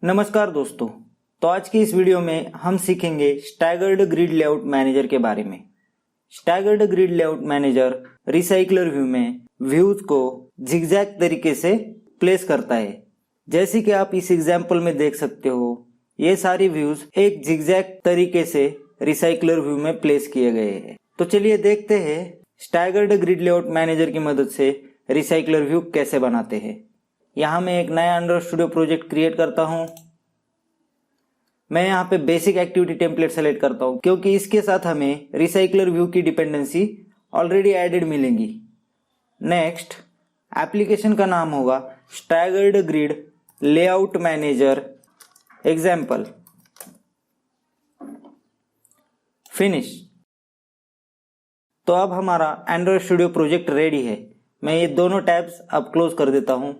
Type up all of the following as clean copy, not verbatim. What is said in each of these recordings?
नमस्कार दोस्तों। तो आज की इस वीडियो में हम सीखेंगे स्टैगर्ड ग्रिड लेआउट मैनेजर के बारे में। Staggered grid layout manager recycler view में व्यूज को जिगजैग तरीके से प्लेस करता है। जैसे कि आप इस एग्जाम्पल में देख सकते हो, ये सारी व्यूज एक जिगजैग तरीके से रिसाइकलर व्यू में प्लेस किए गए हैं। तो चलिए देखते हैं स्टैगर्ड ग्रिड लेआउट मैनेजर की मदद से रिसाइकलर व्यू कैसे बनाते हैं। यहाँ मैं एक नया अंडर स्टूडियो प्रोजेक्ट क्रिएट करता हूँ। मैं यहाँ पे बेसिक एक्टिविटी टेम्पलेट सेलेक्ट करता हूँ क्योंकि इसके साथ हमें रिसाइकलर व्यू की डिपेंडेंसी ऑलरेडी एडेड मिलेंगी। नेक्स्ट, एप्लीकेशन का नाम होगा staggered grid layout manager example. Finish. तो अब हमारा एंड्रॉइड स्टूडियो प्रोजेक्ट रेडी है। मैं ये दोनों टैब्स अब क्लोज कर देता हूँ।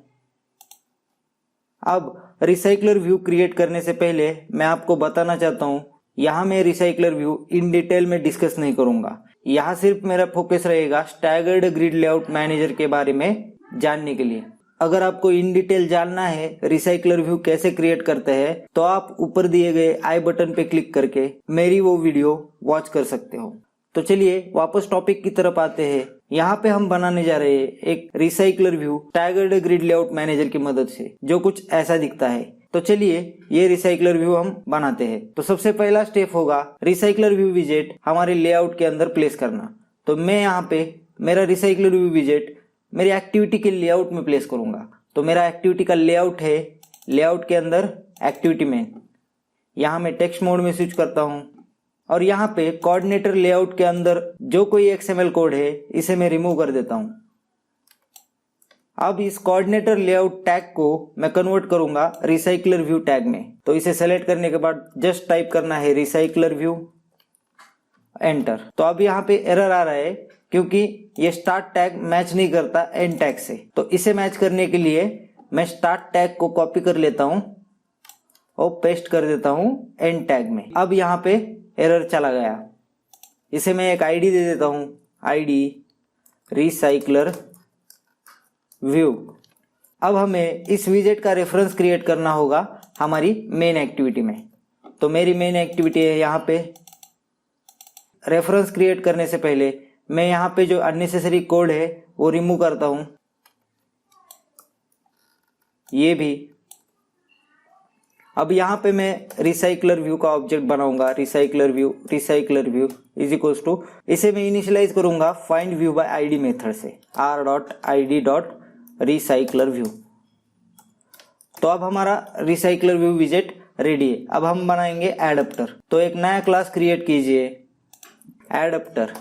अब रिसाइकलर व्यू क्रिएट करने से पहले मैं आपको बताना चाहता हूँ, यहाँ मैं रिसाइकलर व्यू इन डिटेल में डिस्कस नहीं करूंगा। यहाँ सिर्फ मेरा फोकस रहेगा स्टैगर्ड ग्रिड लेआउट मैनेजर के बारे में जानने के लिए। अगर आपको इन डिटेल जानना है रिसाइकलर व्यू कैसे क्रिएट करते हैं तो आप ऊपर दिए गए आई बटन पे क्लिक करके मेरी वो वीडियो वॉच कर सकते हो। तो चलिए वापस टॉपिक की तरफ आते हैं। यहाँ पे हम बनाने जा रहे हैं एक recycler view staggered grid layout manager की मदद से, जो कुछ ऐसा दिखता है। तो चलिए ये रिसाइकलर व्यू हम बनाते हैं। तो सबसे पहला स्टेप होगा रिसाइकलर व्यू विजेट हमारे लेआउट के अंदर प्लेस करना। तो मैं यहाँ पे मेरा रिसाइकलर व्यू विजेट मेरी एक्टिविटी के लेआउट में प्लेस करूंगा। तो मेरा एक्टिविटी का लेआउट है, लेआउट के अंदर एक्टिविटी में। यहाँ मैं टेक्स्ट मोड में स्विच करता हूँ और यहाँ पे कोऑर्डिनेटर लेआउट के अंदर जो कोई XML कोड है इसे मैं रिमूव कर देता हूँ। अब इस कोऑर्डिनेटर लेआउट टैग को मैं कन्वर्ट करूंगा रिसाइकलर व्यू टैग में। तो इसे सेलेक्ट करने के बाद जस्ट टाइप करना है रिसाइकलर व्यू, एंटर। तो अब यहाँ पे एरर आ रहा है क्योंकि ये स्टार्ट टैग मैच नहीं करता एंड टैग से। तो इसे मैच करने के लिए मैं स्टार्ट टैग को कॉपी कर लेता हूँ और पेस्ट कर देता हूँ एंड टैग में। अब यहाँ पे एरर चला गया। इसे मैं एक आईडी दे देता हूं, आईडी रिसाइकलर व्यू। अब हमें इस विजेट का रेफरेंस क्रिएट करना होगा हमारी मेन एक्टिविटी में। तो मेरी मेन एक्टिविटी है यहाँ पे। रेफरेंस क्रिएट करने से पहले मैं यहाँ पे जो अननेसेसरी कोड है वो रिमूव करता हूं, ये भी। अब यहाँ पे मैं रिसाइकलर व्यू का ऑब्जेक्ट बनाऊंगा, recycler view is equals to, इसे मैं इनिशियलाइज करूंगा find view by ID method से, r.id.recycler व्यू। तो अब हमारा रिसाइकलर व्यू विजेट रेडी है। अब हम बनाएंगे एडाप्टर। तो एक नया क्लास क्रिएट कीजिए, adapter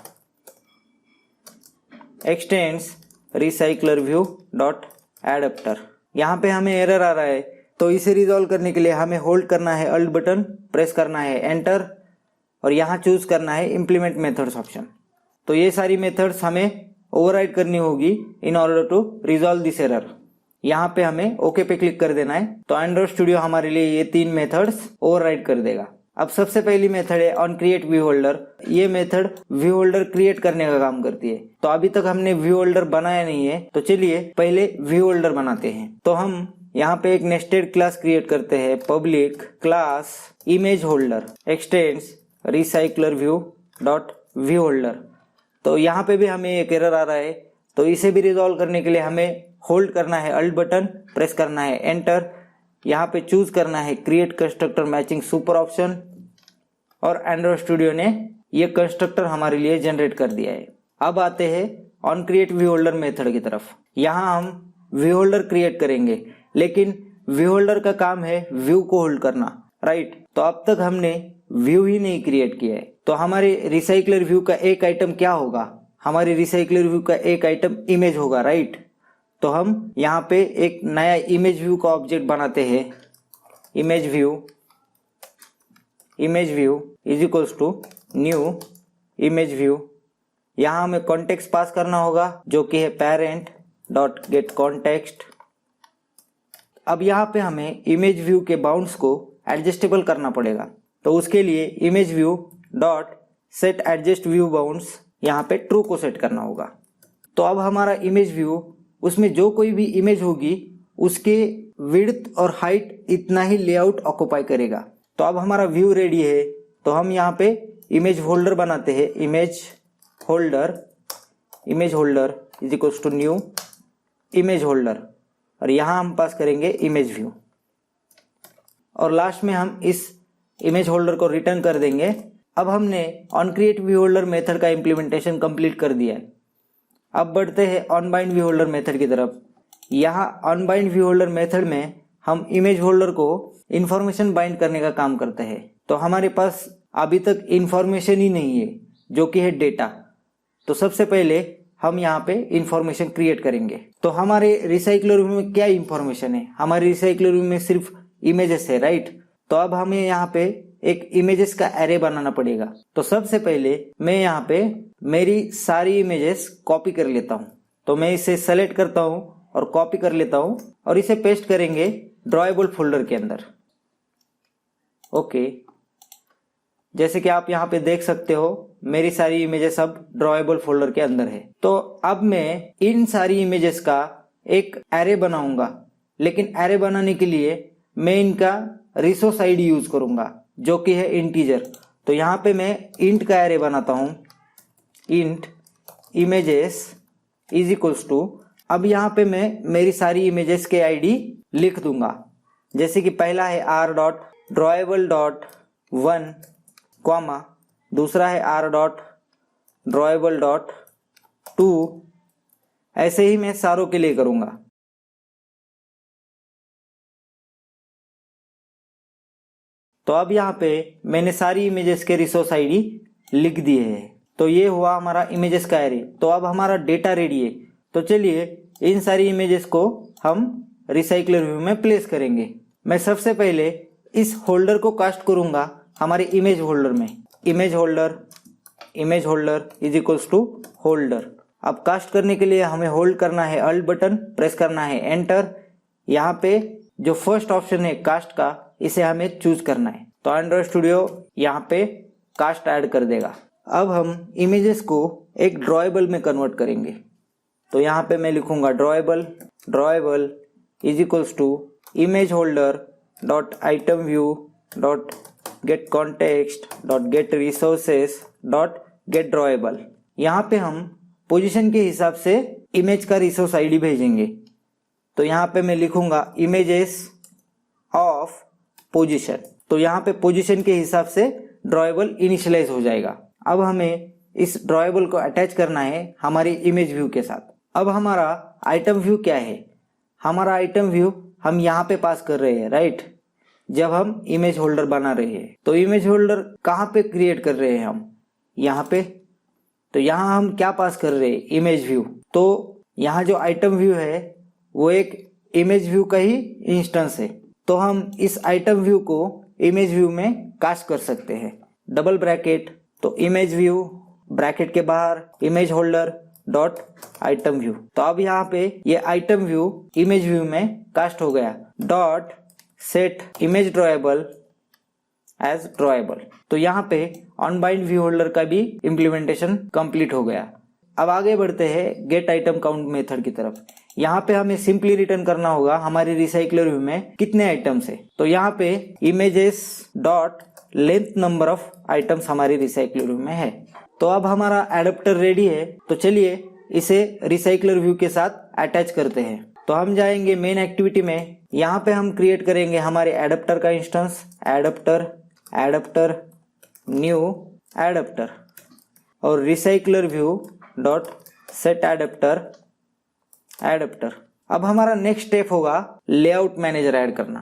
extends recycler view dot adapter. यहाँ पे हमें एरर आ रहा है, तो इसे रिजॉल्व करने के लिए हमें होल्ड करना है अल्ट बटन, प्रेस करना है एंटर और यहाँ चूज करना है इम्प्लीमेंट मेथड्स ऑप्शन। तो ये सारी मेथड्स हमें ओवरराइड करनी होगी in order to resolve this error. यहाँ पे हमें ओके पे क्लिक कर देना है। तो एंड्रॉइड स्टूडियो हमारे लिए ये 3 मेथड्स ओवरराइड कर देगा। अब सबसे पहली मेथड है ऑन क्रिएट व्यू होल्डर। ये मेथड व्यू होल्डर क्रिएट करने का काम करती है। तो अभी तक हमने व्यू होल्डर बनाया नहीं है, तो चलिए पहले व्यू होल्डर बनाते हैं। तो हम यहाँ पे एक नेस्टेड क्लास क्रिएट करते हैं, public class image holder x tends recycler view dot view holder. तो यहाँ पे भी हमें एक एरर आ रहा है, तो इसे भी रिजॉल्व करने के लिए हमें होल्ड करना है अल्ट बटन, प्रेस करना है एंटर। यहाँ पे चूज करना है create constructor matching super option और एंड्रॉइड स्टूडियो ने ये कंस्ट्रक्टर हमारे लिए जनरेट कर दिया है। अब आते हैं on create view holder method की तरफ। यहाँ हम व्यू होल्डर क्रिएट करेंगे, लेकिन व्यू होल्डर का काम है व्यू को होल्ड करना, राइट। तो अब तक हमने व्यू ही नहीं क्रिएट किया है। तो हमारे रिसाइकलर व्यू का एक आइटम क्या होगा? हमारे रिसाइकलर व्यू का एक आइटम इमेज होगा, राइट। तो हम यहाँ पे एक नया इमेज व्यू का ऑब्जेक्ट बनाते हैं, image view is equals to new image view. यहाँ हमें कॉन्टेक्स्ट पास करना होगा जो कि है पेरेंट डॉट गेट कॉन्टेक्स्ट। अब यहाँ पे हमें इमेज व्यू के बाउंड्स को एडजस्टेबल करना पड़ेगा। तो उसके लिए image view dot set adjust view bounds यहाँ पे ट्रू को सेट करना होगा। तो अब हमारा इमेज व्यू, उसमें जो कोई भी इमेज होगी उसके विड्थ और हाइट इतना ही लेआउट ऑक्युपाई करेगा। तो अब हमारा व्यू रेडी है, तो हम यहाँ पे इमेज होल्डर बनाते हैं। Image holder is equals to new image holder, और यहाँ हम पास करेंगे इमेज व्यू, और लास्ट में हम इस इमेज होल्डर को रिटर्न कर देंगे। अब हमने on create view holder method का इम्प्लीमेंटेशन कंप्लीट कर दिया है। अब बढ़ते हैं on bind view holder method की तरफ। यहाँ on bind view holder method में हम इमेज होल्डर को इंफॉर्मेशन बाइंड करने का काम करते हैं। तो हमारे पास अभी तक इंफॉर्मेशन ही नहीं है, जो कि है डेटा। तो सबसे पहले हम यहाँ पे इंफॉर्मेशन क्रिएट करेंगे। तो हमारे रिसाइक्लर व्यू में क्या इंफॉर्मेशन है? हमारे रिसाइक्लर व्यू में सिर्फ इमेजेस है, राइट। तो अब हमें यहाँ पे एक इमेजेस का एरे बनाना पड़ेगा। तो सबसे पहले मैं यहाँ पे मेरी सारी इमेजेस कॉपी कर लेता हूँ। तो मैं इसे सेलेक्ट करता हूँ और कॉपी कर लेता हूँ, और इसे पेस्ट करेंगे ड्रॉएबल फोल्डर के अंदर। ओके, जैसे कि आप यहाँ पे देख सकते हो मेरी सारी इमेजेस अब ड्रॉएबल फोल्डर के अंदर है। तो अब मैं इन सारी इमेजेस का एक एरे बनाऊंगा, लेकिन एरे बनाने के लिए मैं इनका रिसोर्स आईडी यूज करूंगा, जो कि है इंटीजर। तो यहाँ पे मैं इंट का एरे बनाता हूँ, int images is equals to, अब यहाँ पे मैं मेरी सारी इमेजेस के आईडी लिख दूंगा। जैसे कि पहला है r dot drawable dot 1, comma, दूसरा है r डॉट ड्रॉएबल डॉट 2। ऐसे ही मैं सारों के लिए करूंगा। तो अब यहाँ पे मैंने सारी इमेजेस के रिसोर्स आईडी लिख दिए हैं। तो ये हुआ हमारा इमेजेस का एरे। तो अब हमारा डेटा रेडी है। तो चलिए इन सारी इमेजेस को हम रिसाइक्लर व्यू में प्लेस करेंगे। मैं सबसे पहले इस होल्डर को कास्ट करूंगा हमारे इमेज होल्डर में। Image holder is equals to holder. अब कास्ट करने के लिए हमें होल्ड करना है अल्ट बटन, प्रेस करना है एंटर। यहाँ पे जो फर्स्ट ऑप्शन है कास्ट का, इसे हमें चूज करना है। तो एंड्रॉइड स्टूडियो यहाँ पे कास्ट ऐड कर देगा। अब हम इमेजेस को एक ड्रॉएबल में कन्वर्ट करेंगे। तो यहाँ पे मैं लिखूंगा drawable is equals to image holder dot item view dot get context dot get resources dot get drawable. यहाँ पे हम पोजीशन के हिसाब से इमेज का रिसोर्स आईडी भेजेंगे। तो यहाँ पे मैं लिखूंगा इमेजेस ऑफ पोजीशन। तो यहाँ पे पोजीशन के हिसाब से ड्रॉएबल इनिशियलाइज हो जाएगा। अब हमें इस ड्रॉएबल को अटैच करना है हमारी इमेज व्यू के साथ। अब हमारा आइटम व्यू क्या है? हमारा आइटम व्यू हम यहाँ पे पास कर रहे हैं, राइट, जब हम इमेज होल्डर बना रहे हैं। तो इमेज होल्डर कहाँ पे क्रिएट कर रहे हैं हम? यहाँ पे। तो यहाँ हम क्या पास कर रहे हैं? Image view. तो यहाँ जो आइटम व्यू है वो एक इमेज व्यू का ही इंस्टेंस है। तो हम इस आइटम व्यू को इमेज व्यू में कास्ट कर सकते हैं। डबल ब्रैकेट, तो इमेज व्यू ब्रैकेट के बाहर image holder dot item view. तो अब यहाँ पे ये आइटम व्यू इमेज व्यू में कास्ट हो गया। Dot set image drawable as drawable. तो यहाँ पे ऑन बाइंड व्यू होल्डर का भी इम्प्लीमेंटेशन कंप्लीट हो गया। अब आगे बढ़ते हैं गेट आइटम काउंट मेथड की तरफ। यहाँ पे हमें सिंपली रिटर्न करना होगा हमारे रिसाइक्लर व्यू में कितने आइटम्स है। तो यहाँ पे images dot length number of items हमारे रिसाइक्लर व्यू में है। तो अब हमारा एडेप्टर रेडी है। तो चलिए इसे रिसाइक्लर व्यू के साथ अटैच करते हैं। तो हम जाएंगे मेन एक्टिविटी में। यहाँ पे हम क्रिएट करेंगे हमारे एडेप्टर का इंस्टेंस, एडेप्टर न्यू एडेप्टर, और recycler view dot set adapter. अब हमारा नेक्स्ट स्टेप होगा लेआउट मैनेजर ऐड करना।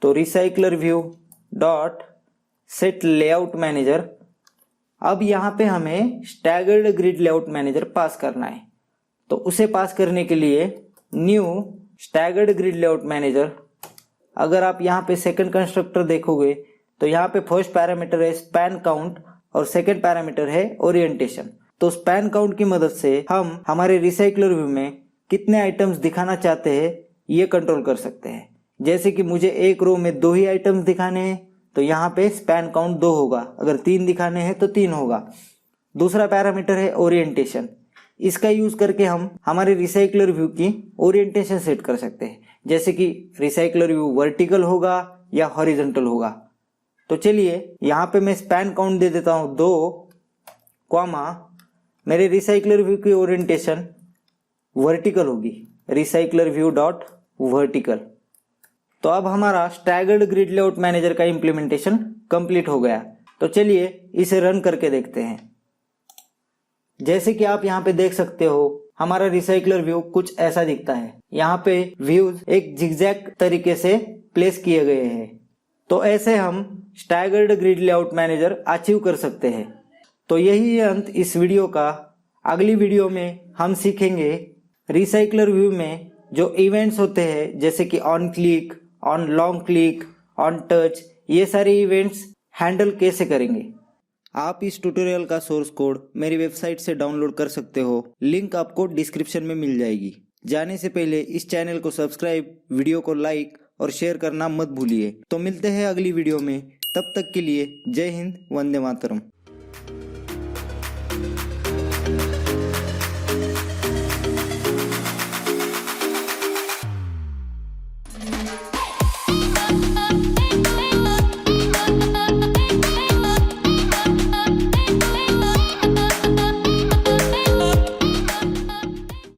तो recycler view dot set layout manager. अब यहाँ पे हमें staggered grid layout manager pass करना है। तो उसे पास करने के लिए new staggered grid layout manager. अगर आप यहाँ पे सेकंड कंस्ट्रक्टर देखोगे तो यहाँ पे फर्स्ट पैरामीटर है स्पैन काउंट और सेकंड पैरामीटर है ओरिएंटेशन। तो स्पैन काउंट की मदद से हम हमारे रिसाइक्लर व्यू में कितने आइटम्स दिखाना चाहते हैं ये कंट्रोल कर सकते हैं। जैसे कि मुझे एक रो में 2 ही आइटम्स दिखाने हैं तो यहाँ पे स्पैन काउंट 2 होगा। अगर 3 दिखाने हैं तो 3 होगा। दूसरा पैरामीटर है ओरिएंटेशन। इसका यूज करके हम हमारे रिसाइक्लर व्यू की ओरिएंटेशन सेट कर सकते हैं। जैसे कि रिसाइकलर व्यू वर्टिकल होगा या हॉरिजॉन्टल होगा। तो चलिए यहाँ पे मैं स्पैन काउंट दे देता हूँ 2, मेरे रिसाइकलर व्यू की ओरिएंटेशन वर्टिकल होगी, रिसाइकलर व्यू डॉट वर्टिकल। तो अब हमारा स्टैगर्ड ग्रिड लेआउट मैनेजर का इम्प्लीमेंटेशन कंप्लीट हो गया। तो चलिए इसे रन करके देखते हैं। जैसे कि आप यहाँ पे देख सकते हो हमारा रिसाइकलर व्यू कुछ ऐसा दिखता है। यहाँ पे व्यूज एक जिगजैग तरीके से प्लेस किए गए हैं। तो ऐसे हम staggered grid layout manager achieve कर सकते हैं। तो यही है अंत इस वीडियो का। अगली वीडियो में हम सीखेंगे रिसाइकलर व्यू में जो इवेंट्स होते हैं जैसे कि on click, on long click, on touch, ये सारे इवेंट्स हैंडल कैसे करेंगे। आप इस ट्यूटोरियल का सोर्स कोड मेरी वेबसाइट से डाउनलोड कर सकते हो, लिंक आपको डिस्क्रिप्शन में मिल जाएगी। जाने से पहले इस चैनल को सब्सक्राइब, वीडियो को लाइक और शेयर करना मत भूलिए। तो मिलते हैं अगली वीडियो में, तब तक के लिए जय हिंद, वंदे मातरम।